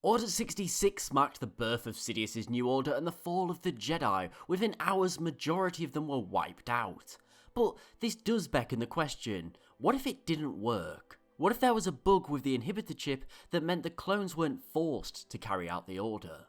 Order 66 marked the birth of Sidious's New Order and the fall of the Jedi. Within hours, majority of them were wiped out. But this does beckon the question, what if it didn't work? What if there was a bug with the inhibitor chip that meant the clones weren't forced to carry out the order?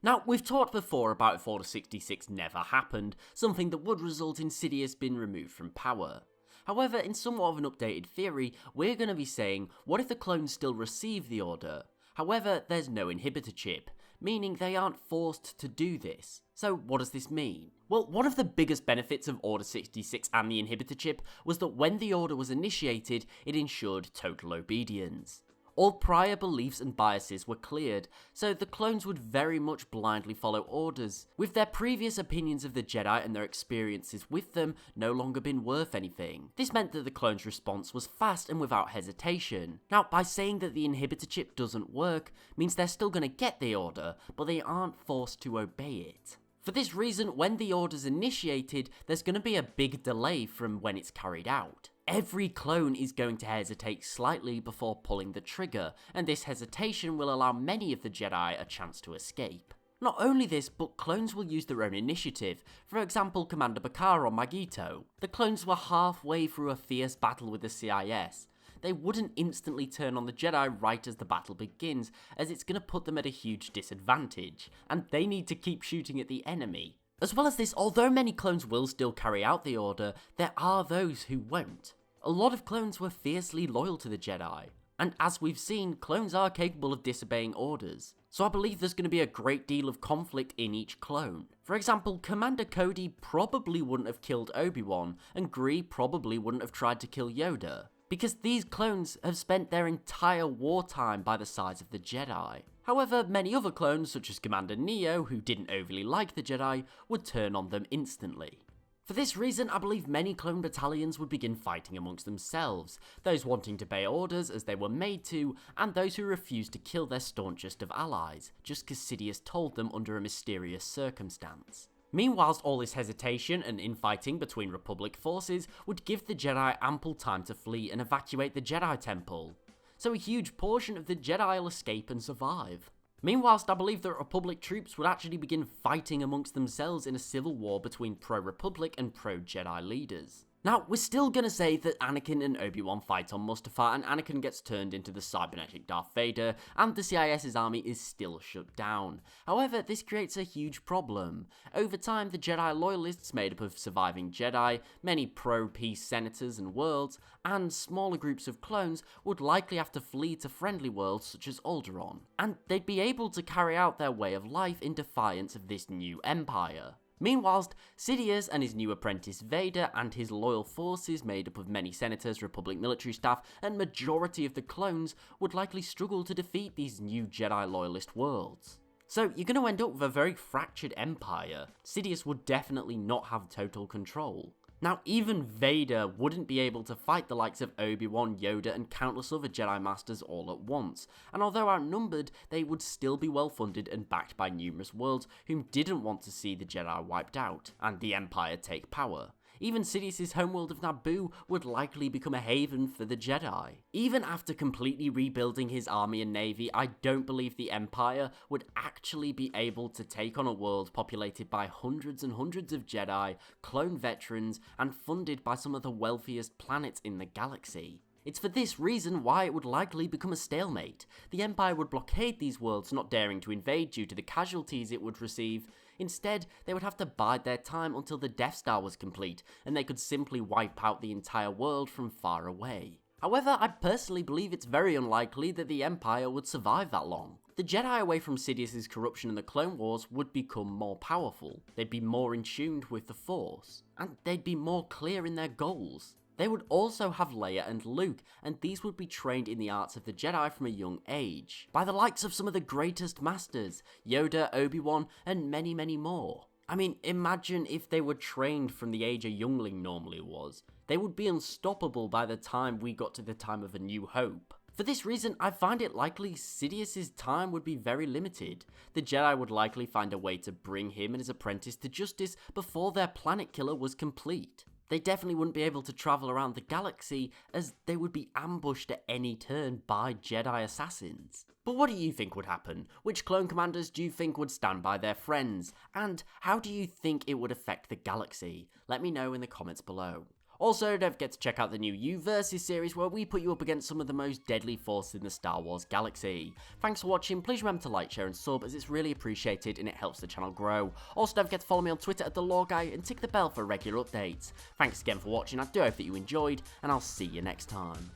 Now, we've talked before about if Order 66 never happened, something that would result in Sidious being removed from power. However, in somewhat of an updated theory, we're going to be saying, what if the clones still receive the order? However, there's no inhibitor chip, meaning they aren't forced to do this. So what does this mean? Well, one of the biggest benefits of Order 66 and the inhibitor chip was that when the order was initiated, it ensured total obedience. All prior beliefs and biases were cleared, so the clones would very much blindly follow orders, with their previous opinions of the Jedi and their experiences with them no longer been worth anything. This meant that the clones' response was fast and without hesitation. Now, by saying that the inhibitor chip doesn't work, means they're still going to get the order, but they aren't forced to obey it. For this reason, when the order's initiated, there's going to be a big delay from when it's carried out. Every clone is going to hesitate slightly before pulling the trigger, and this hesitation will allow many of the Jedi a chance to escape. Not only this, but clones will use their own initiative. For example, Commander Bakar on Magito. The clones were halfway through a fierce battle with the CIS. They wouldn't instantly turn on the Jedi right as the battle begins, as it's going to put them at a huge disadvantage, and they need to keep shooting at the enemy. As well as this, although many clones will still carry out the order, there are those who won't. A lot of clones were fiercely loyal to the Jedi, and as we've seen, clones are capable of disobeying orders, so I believe there's going to be a great deal of conflict in each clone. For example, Commander Cody probably wouldn't have killed Obi-Wan, and Gree probably wouldn't have tried to kill Yoda, because these clones have spent their entire wartime by the sides of the Jedi. However, many other clones, such as Commander Neo, who didn't overly like the Jedi, would turn on them instantly. For this reason, I believe many clone battalions would begin fighting amongst themselves, those wanting to obey orders as they were made to, and those who refused to kill their staunchest of allies, just because Sidious told them under a mysterious circumstance. Meanwhile, all this hesitation and infighting between Republic forces would give the Jedi ample time to flee and evacuate the Jedi Temple, so a huge portion of the Jedi will escape and survive. Meanwhile, I believe that Republic troops would actually begin fighting amongst themselves in a civil war between pro-Republic and pro-Jedi leaders. Now, we're still going to say that Anakin and Obi-Wan fight on Mustafar, and Anakin gets turned into the cybernetic Darth Vader, and the CIS's army is still shut down. However, this creates a huge problem. Over time, the Jedi loyalists made up of surviving Jedi, many pro-peace senators and worlds, and smaller groups of clones would likely have to flee to friendly worlds such as Alderaan, and they'd be able to carry out their way of life in defiance of this new empire. Meanwhile, Sidious and his new apprentice Vader and his loyal forces made up of many senators, Republic military staff, and majority of the clones would likely struggle to defeat these new Jedi loyalist worlds. So you're going to end up with a very fractured empire. Sidious would definitely not have total control. Now, even Vader wouldn't be able to fight the likes of Obi-Wan, Yoda, and countless other Jedi Masters all at once, and although outnumbered, they would still be well funded and backed by numerous worlds whom didn't want to see the Jedi wiped out, and the Empire take power. Even Sidious's homeworld of Naboo would likely become a haven for the Jedi. Even after completely rebuilding his army and navy, I don't believe the Empire would actually be able to take on a world populated by hundreds and hundreds of Jedi, clone veterans, and funded by some of the wealthiest planets in the galaxy. It's for this reason why it would likely become a stalemate. The Empire would blockade these worlds, not daring to invade due to the casualties it would receive. Instead, they would have to bide their time until the Death Star was complete, and they could simply wipe out the entire world from far away. However, I personally believe it's very unlikely that the Empire would survive that long. The Jedi, away from Sidious's corruption in the Clone Wars, would become more powerful. They'd be more in tune with the Force, and they'd be more clear in their goals. They would also have Leia and Luke, and these would be trained in the arts of the Jedi from a young age, by the likes of some of the greatest masters, Yoda, Obi-Wan, and many, many more. I mean, imagine if they were trained from the age a youngling normally was. They would be unstoppable by the time we got to the time of A New Hope. For this reason, I find it likely Sidious's time would be very limited. The Jedi would likely find a way to bring him and his apprentice to justice before their planet killer was complete. they definitely wouldn't be able to travel around the galaxy, as they would be ambushed at any turn by Jedi assassins. But what do you think would happen? Which clone commanders do you think would stand by their friends? And how do you think it would affect the galaxy? Let me know in the comments below. Also, don't forget to check out the new You Versus series, where we put you up against some of the most deadly forces in the Star Wars galaxy. Thanks for watching. Please remember to like, share and sub, as it's really appreciated and it helps the channel grow. Also, don't forget to follow me on Twitter at @TheLawGuy and tick the bell for regular updates. Thanks again for watching. I do hope that you enjoyed, and I'll see you next time.